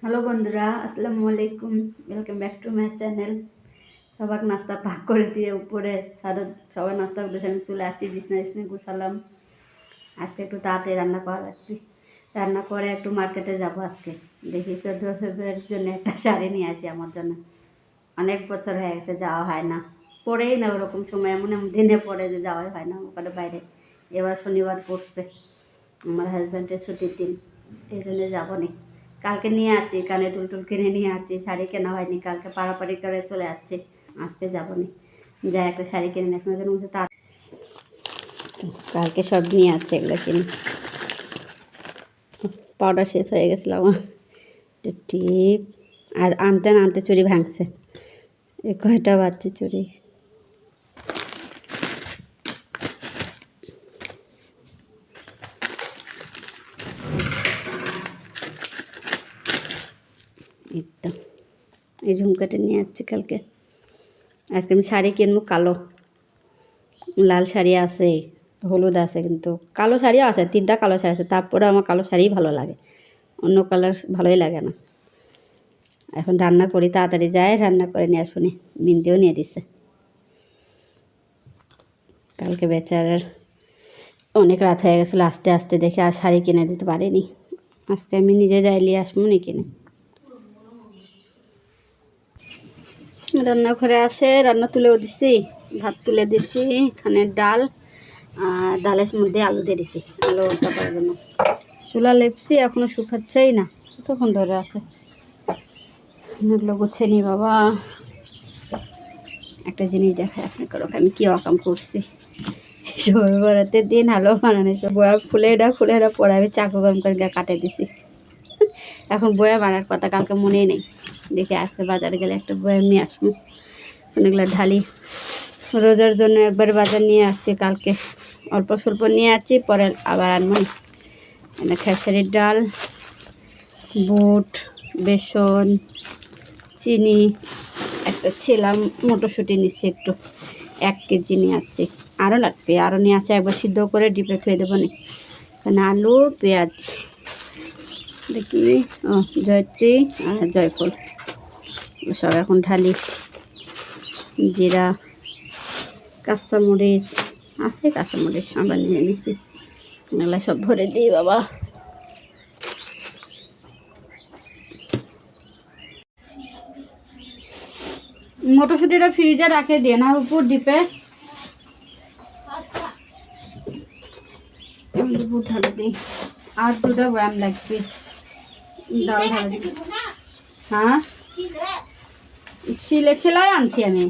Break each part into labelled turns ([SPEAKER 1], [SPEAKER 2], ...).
[SPEAKER 1] Hello বন্ধুরা, আসসালামু আলাইকুম। Welcome back to my channel. সবাই নাস্তা পাক করে দিয়ে উপরে সাদা সবাই নাস্তা উঠেছে, আমি চলে আসছি বিছনা গুছালাম। আজকে একটু তাড়াতাড়ি রান্না করা লাগবে। রান্না করে একটু মার্কেটে যাব আজকে। দেখি 14 ফেব্রুয়ারির জন্য একটা শাড়ি নিয়ে আসি আমার জন্য। অনেক বছর হয়ে গেছে, যাওয়া হয় না, পড়েই না ওরকম সময়, এমন এমন দিনে পড়ে যে যাওয়াই হয় না ওখানে বাইরে। এবার শনিবার পড়ছে, আমার হাজব্যান্ডের ছুটির দিন, এই জন্য যাবো নি। কালকে নিয়ে আসছি, কানে টুলটুল কিনে নিয়ে আসছি, শাড়ি কেনা হয়নি, কালকে পাড়াপাড়ি করে চলে যাচ্ছে। আজকে যাবো নি, যাই একটা শাড়ি কিনে নিয়ে আসবো, যেন তা কালকে সব নিয়ে আসছে এগুলো কিনে। পাউডার শেষ হয়ে গেছিলো আমার, টিপ আর আনতে না আনতে চুরি ভাঙছে। এ কয়টা বাচ্চা চুরি। এই ঝুমকাটা নিয়ে আসছি কালকে। আজকে আমি শাড়ি কিনবো কালো, লাল শাড়ি আছে, হলুদ আছে, কিন্তু কালো শাড়িও আছে, 3টা কালো শাড়ি আছে। তারপরে আমার কালো শাড়িই ভালো লাগে, অন্য কালার ভালোই লাগে না। এখন রান্না করি, তাড়াতাড়ি যায় রান্না করে নিয়ে আসবো নি। বিনতেও নিয়ে দিচ্ছে। কালকে বেচারার অনেক রাত হয়ে গেছিলো, আস্তে আস্তে দেখে আর শাড়ি কিনে দিতে পারিনি। আজকে আমি নিজে যাই নিয়ে আসবো নি কিনে। রান্নাঘরে আসে, রান্না তুলেও দিছি, ভাত তুলে দিছি, এখানে ডাল আর ডালের মধ্যে আলু দিয়ে দিছি, আলু কাটার জন্য। চুলা লেপছি, এখনো শুকাচ্ছেই না, কতক্ষণ ধরে আছে। এগুলো গুছিয়ে নি বাবা। একটা জিনিস দেখায় আপনাকে, আমি কি অকাম করছি। শবে বরাতের দিন আলো বানানো, সব বয়া খুলে এটা পরে আমি চাকু গরম করে কাটে দিছি। এখন বয়া বানার কথা, কালকে মনেই নেই। দেখে আসছে বাজারে গেলে একটা বয়া নিয়ে আসবো, অনেকগুলো ঢালি। রোজার জন্য একবার বাজার নিয়ে আসছি, কালকে অল্প স্বল্প নিয়ে আসছি, পরে আবার আনবো। এখানে খেসারির ডাল, বুট, বেসন, চিনি, একটা ছিলাম মটরশুঁটি নিচ্ছি একটু, 1 কেজি নিয়ে আসছি। আরও লাগবে, আরও নিয়ে আসছে, একবার সিদ্ধ করে ডিপে থুয়ে দেবো নি। এখানে আলু, পেঁয়াজ, দেখি জয়ত্রী আর জয়ফল সব এখন ঢালি। জিরা, কাঁচামরিচ আছে, কাঁচামরিচ আবার নিয়ে নিছি, এগুলো সব ভরে দিই বাবা। মটরশুঁটিটা ফ্রিজে রাখে দিয়ে না, উপর ডিপে ঢালে দিই। আর 2টা গ্রাম লাগবে ডাল ঢালে দিই। হ্যাঁ, ছেলাই আনছি আমি।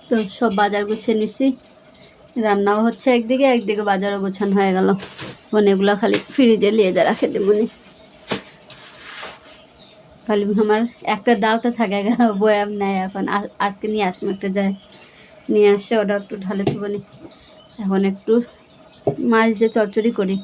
[SPEAKER 1] তো সব বাজার গুছিয়ে নিছি, রান্নাও হচ্ছে একদিকে, একদিকে বাজারও গোছানো হয়ে গেল। এগুলো খালি ফ্রিজে নিয়ে যা রাখে দেবনি। খালি আমার একটা ডালটা থাকে গেল, বয়াম নেয় এখন। আজকে নিয়ে আসবো, একটা যায় নিয়ে আসে, ওটা একটু ঢালে দেবনি। এখন একটু মাছ দিয়ে চচ্চড়ি করি।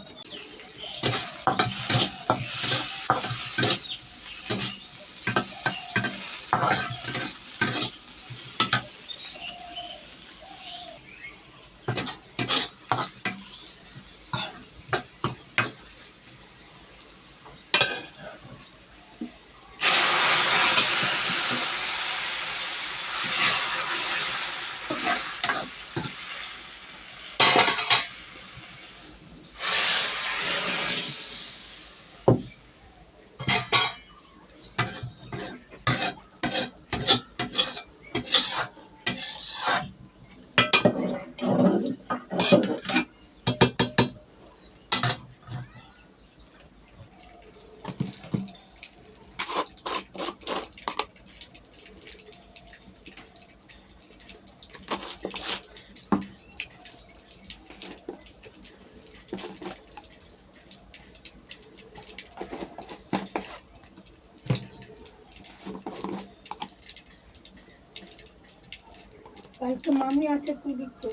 [SPEAKER 2] মামি আছে কি দিচ্ছে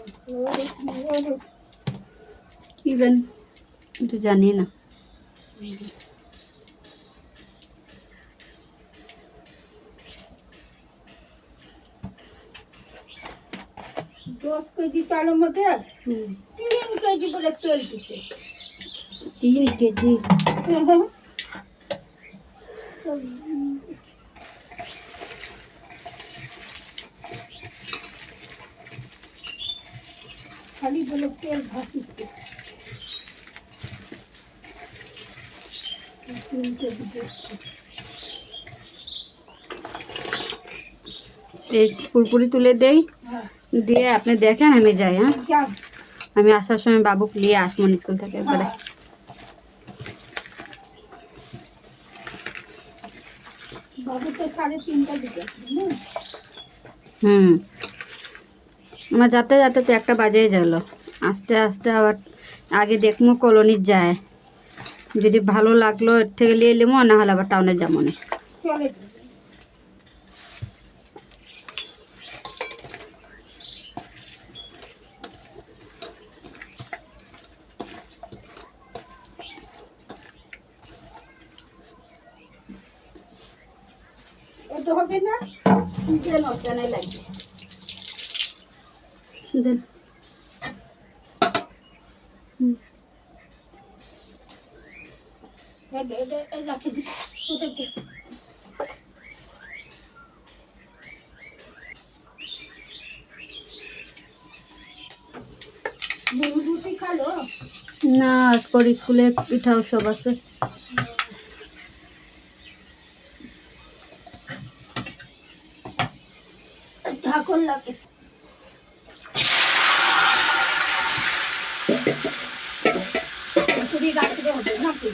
[SPEAKER 1] কি বেন তো জানি না।
[SPEAKER 2] 10 কেজি চালের মধ্যে 3 কেজি বলে তেল দিচ্ছে।
[SPEAKER 1] 3 কেজি?
[SPEAKER 2] খালি বলে তেল ভাসিচ্ছে। 3 কেজি দিচ্ছে।
[SPEAKER 1] এই পুরপুরি তুলে দেই, দিয়ে আপনি দেখেন, আমি যাই। হ্যাঁ,
[SPEAKER 2] যাও।
[SPEAKER 1] আমি আসার সময় বাবুকে নিয়ে আসবো স্কুল থেকে একবারে।
[SPEAKER 2] বাবু তো 3:30 দিকে না?
[SPEAKER 1] আমার যাতে যাতে তো 1টা বাজেই গেল। আস্তে আস্তে আবার আগে দেখবো কলোনির যায়, যদি ভালো লাগলো এর থেকে নিয়ে নেবো, না হলে আবার টাউনে যাবো না।
[SPEAKER 2] চলে এটা হবে না?
[SPEAKER 1] দেন অজানাই লাগবে, দেন।
[SPEAKER 2] এটা রাখি দি। ওটা দে। রুটি খালো?
[SPEAKER 1] না, আজকের স্কুলে পিঠা সব আছে।
[SPEAKER 2] ঢাকন লাগে। পুরি রাখতে হবে নাকি?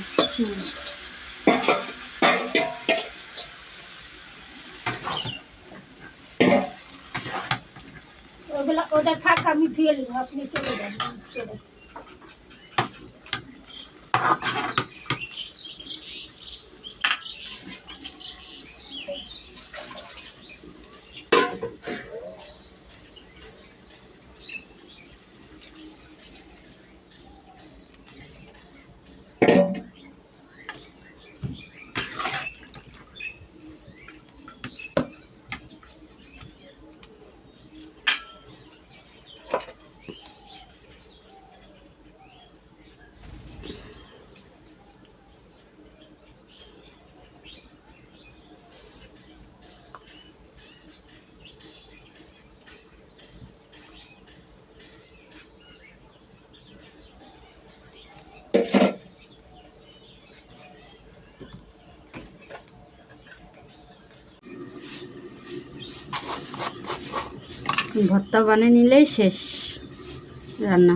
[SPEAKER 2] ওটা থাক, আমি ধুয়ে নেবো, আপনি চলে যাবেন। চলে
[SPEAKER 1] ভর্তা বানিয়ে নিলেই শেষ রান্না।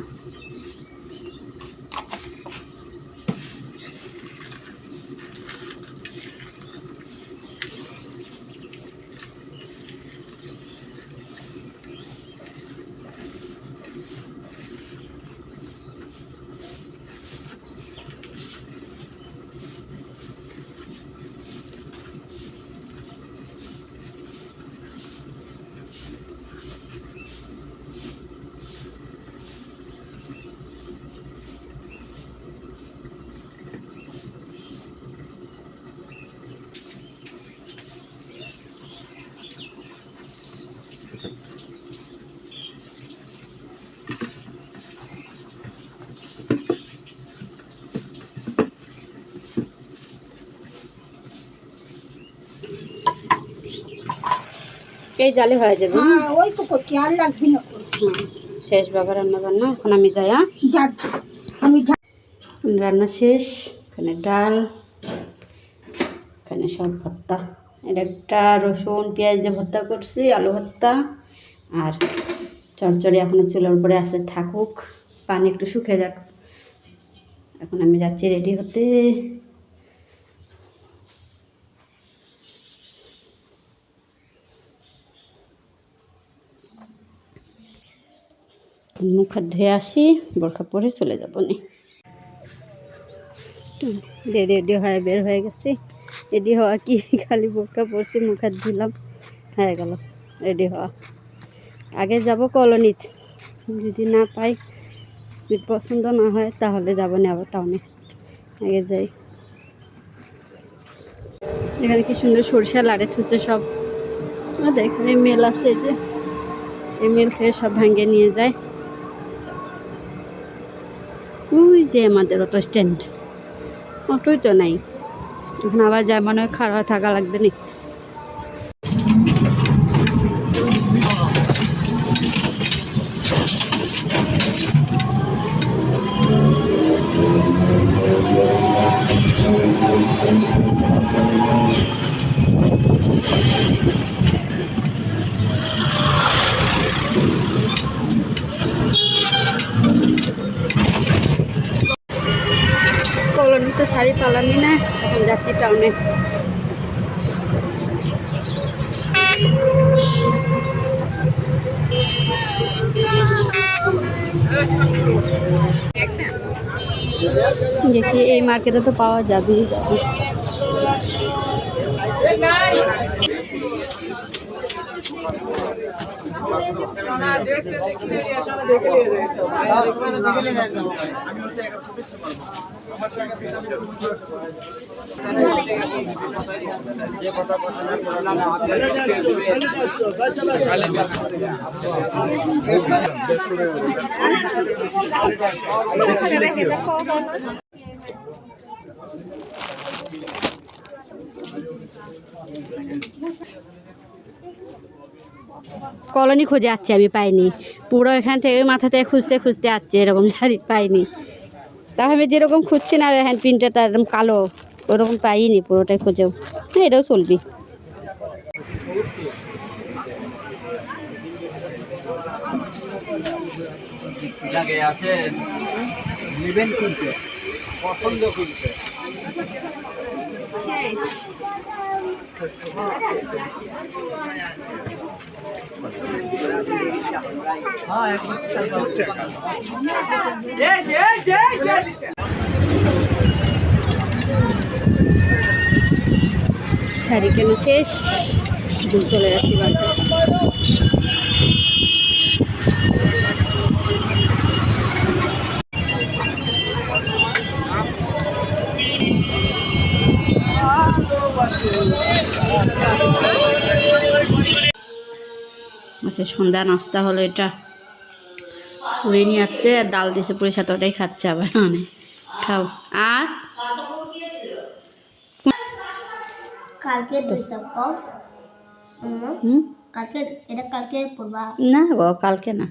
[SPEAKER 1] এই জালে হয়ে যাবে।
[SPEAKER 2] হ্যাঁ ওই তো করছি, আর লাগবে না।
[SPEAKER 1] শেষ বাবা রান্না বান্না, এখন আমি যাই।
[SPEAKER 2] যাচ্ছি আমি।
[SPEAKER 1] রান্না শেষ। এখানে ডাল, এখানে সব ভর্তা। এটা একটা রসুন পেঁয়াজ দিয়ে ভর্তা করছি, আলু ভর্তা। আর চড়চড়ি এখনো চুলার উপরে আছে, থাকুক, পানি একটু শুকিয়ে যাক। এখন আমি যাচ্ছি রেডি হতে। মুখ হাত ধুয়ে আসি, বোরখা পরে চলে যাবো নি। রেডি হয়ে বের হয়ে গেছি। রেডি হওয়া কি, খালি বোরখা পরছি, মুখ হাত ধুলাম, হয়ে গেল রেডি হওয়া। আগে যাব কলোনিতে, যদি না পাই, যদি পছন্দ না হয় তাহলে যাবো না আবার টাউনে। আগে যাই। এখানে কি সুন্দর সরষে লাড়ে থুসে সব। আমাদের এখানে মেল আসছে, যে এই মেল থেকে সব ভাঙ্গে নিয়ে যায়। ওই যে আমাদের অটো স্ট্যান্ড, অটোই তো নাই। এখন আবার যায় মনে হয়, খারাপ থাকা লাগবে না। কলোনি তো শাড়ি পালামি না, এখন যাচ্ছি টাউনে। দেখি এই মার্কেটে তো পাওয়া যাবেই যাবে। কলোনি খুঁজে আসছি, আমি পাইনি। পুরো এখান থেকে মাথা থেকে খুঁজতে খুঁজতে আসছে, এরকম শাড়ি পাইনি। তাহলে আমি যেরকম খুঁজছি না, হ্যান্ড প্রিন্টটা তার একদম কালো, ওরকম পাইনি পুরোটাই খুঁজেও। হ্যাঁ, এটাও চলবি।
[SPEAKER 3] পছন্দ করতে
[SPEAKER 1] শাড়ি কেনা শেষ, চলে যাচ্ছি বাসায়। আচ্ছা, সন্ধ্যা নাস্তা হলো এটা। পুরি নিয়ে যাচ্ছে, আর ডাল দিয়েছে পুরীর সাথে, ওটাই খাচ্ছে আবার। অনেক খাও। আর
[SPEAKER 2] কালকে কালকে এটা কালকে পড়বা
[SPEAKER 1] না গো, কালকে না,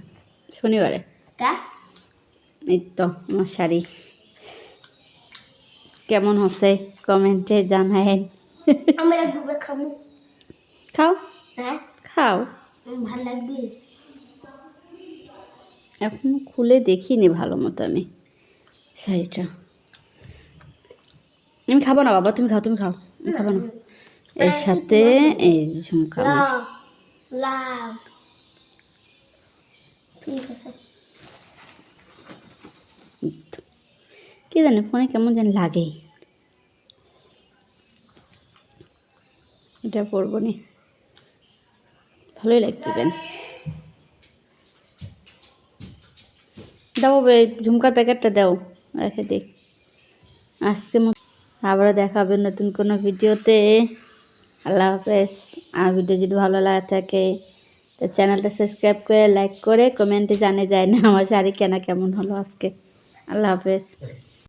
[SPEAKER 1] শনিবারে।
[SPEAKER 2] কা
[SPEAKER 1] এই তো আমার শাড়ি কেমন হচ্ছে কমেন্টে জানায়েন।
[SPEAKER 2] আমরা ডুবে খাবো।
[SPEAKER 1] খাও
[SPEAKER 2] হ্যাঁ
[SPEAKER 1] খাও।
[SPEAKER 2] ভালো লাগবে।
[SPEAKER 1] এখন খুলে দেখিনি ভালো মতো আমি শাড়িটা। আমি খাবো না বাবা, তুমি খাও, তুমি খাও। আমি খাবো না। এর সাথে এই ঝুমকা।
[SPEAKER 2] লাভ ঠিক আছে।
[SPEAKER 1] কি জানি ফোনে কেমন যেন লাগে। এটা পরবো নি, ভালোই লাগবে। দাও ঝুমকার প্যাকেটটা দাও, রেখে দিই। আজকে আবারও দেখাবে নতুন কোনো ভিডিওতে। আল্লাহ হাফেজ। আর ভিডিও যদি ভালো লাগে থাকে তো চ্যানেলটা সাবস্ক্রাইব করে, লাইক করে, কমেন্টে জানে যায় না আমার শাড়ি কেনা কেমন হলো আজকে। আল্লাহ হাফেজ।